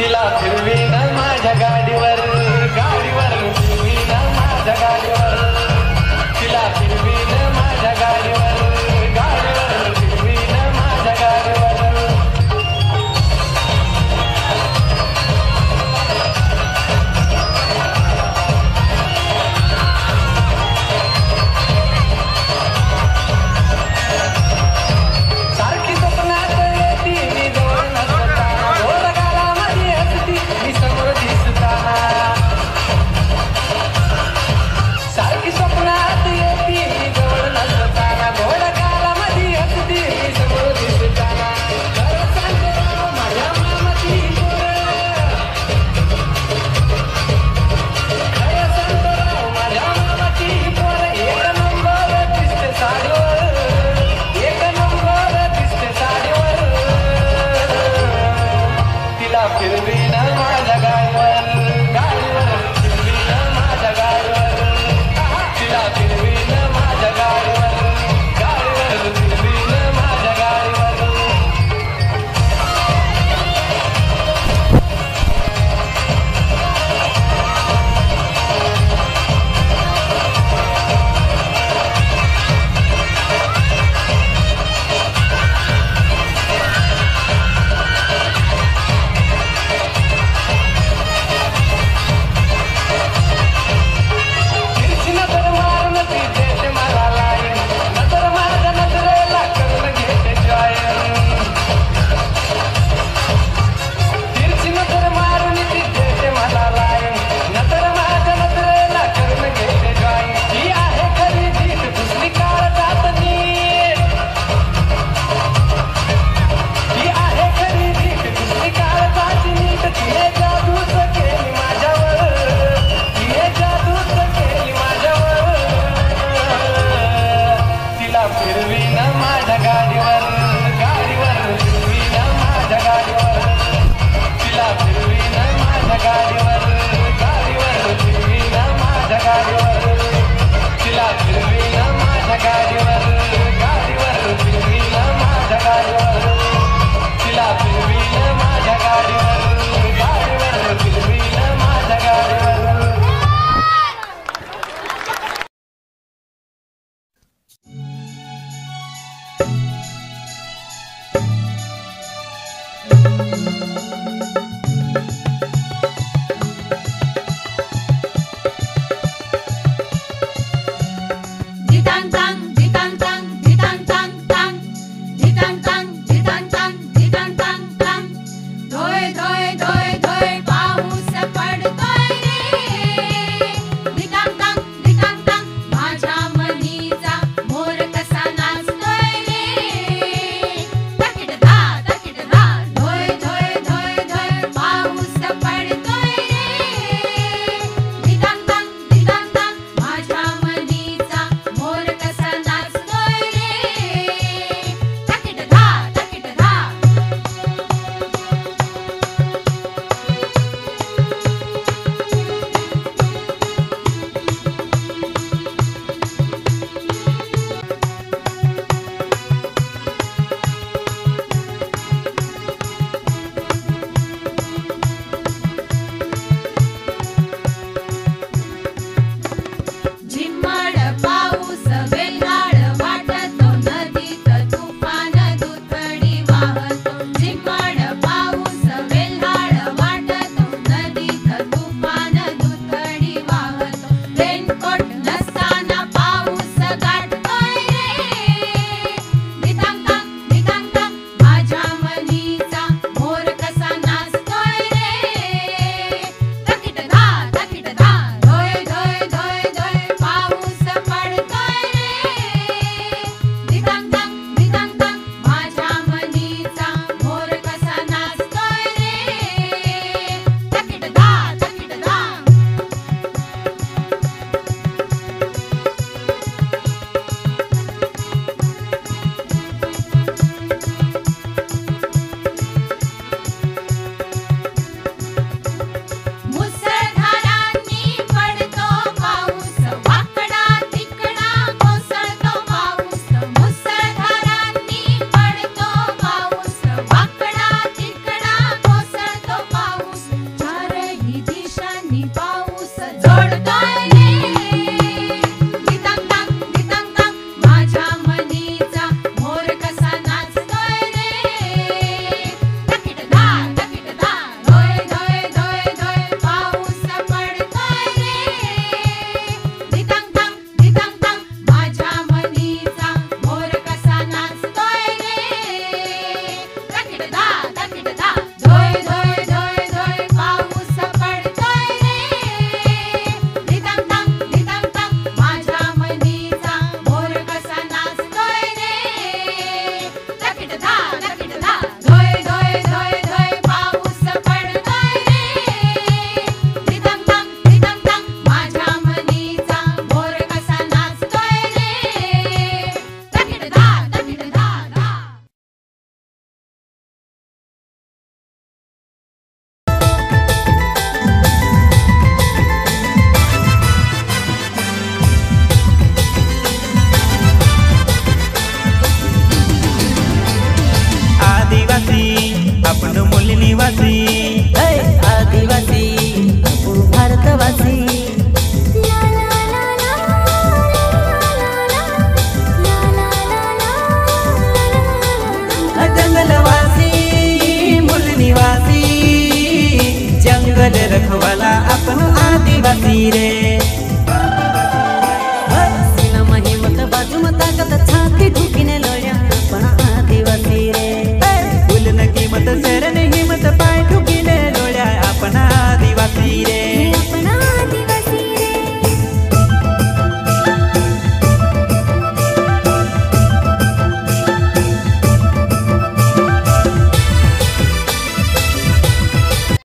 तिला फिरवीन माझ्या गाडीवर गाडीवर फिरवीन माझ्या गाडीवर तिला फिरवीन माझ्या गाडीवर गाडीवर फिरवीन माझ्या गाडीवर सारखी स्वप्नात येती मी जवळ नसताना गोड गालामध्ये हसती मी समोर दिसताना सारखी स्वप्नात येती मी जवळ नसताना गोड गालामध्ये हसती मी समोर दिसताना खरं सांगते राव माझ्या मामाची पोरं खरं सांगते राव माझ्या मामाची पोरं एक नंबर दिसते साडीवर एक नंबर दिसते साडीवर तिला फिरवीन माझ्या गाडीवर गाडीवर फिरवीन माझ्या गाडीवर तिला फिरवीन माझ्या गाडीवर गाडीवर फिरवीन माझ्या गाडीवर तिरछी नजर मारून ती देते मला लाईन नजर माझ्या नजरेला करून घेते जॉईन तिरछी नजर मारून ती देते मला लाईन नजर माझ्या नजरेला करून घेते जॉईन ही आहे खरी जीत दुसरी काळजात नीट ही आहे खरी जीत दुसरी काळजात नीट तिने जादूच केली माझ्यावर तिने जादूच केली माझ्यावर तिला फिरवीन माझ्या गाडीवर गाडीवर फिरवीन माझ्या गाडीवर तिला फिरवीन माझ्या गाडीवर गाडीवर फिरवीन माझ्या गाडीवर तिला फिरवीन माझ्या गाडीवर गाडीवर फिरवीन माझ्या गाडीवर तिला फिरवीन माझ्या गाडीवर गाडीवर फिरवीन माझ्या गाडीवर Ditang tang, ditang tang, ditang tang tang, ditang tang, ditang tang, ditang tang tang. Doy doy doy doy पाऊस पडतोय रे. ditang tang, ditang tang, माझ्या मनीचा मोर कसा नाचतोय रे. तकिट धा, दोय दोय दोय दोय. आदिवासी आदिवासी अपू भारतवासी जंगलवासी मूल निवासी जंगल रखवाला अपन आदिवासी रे।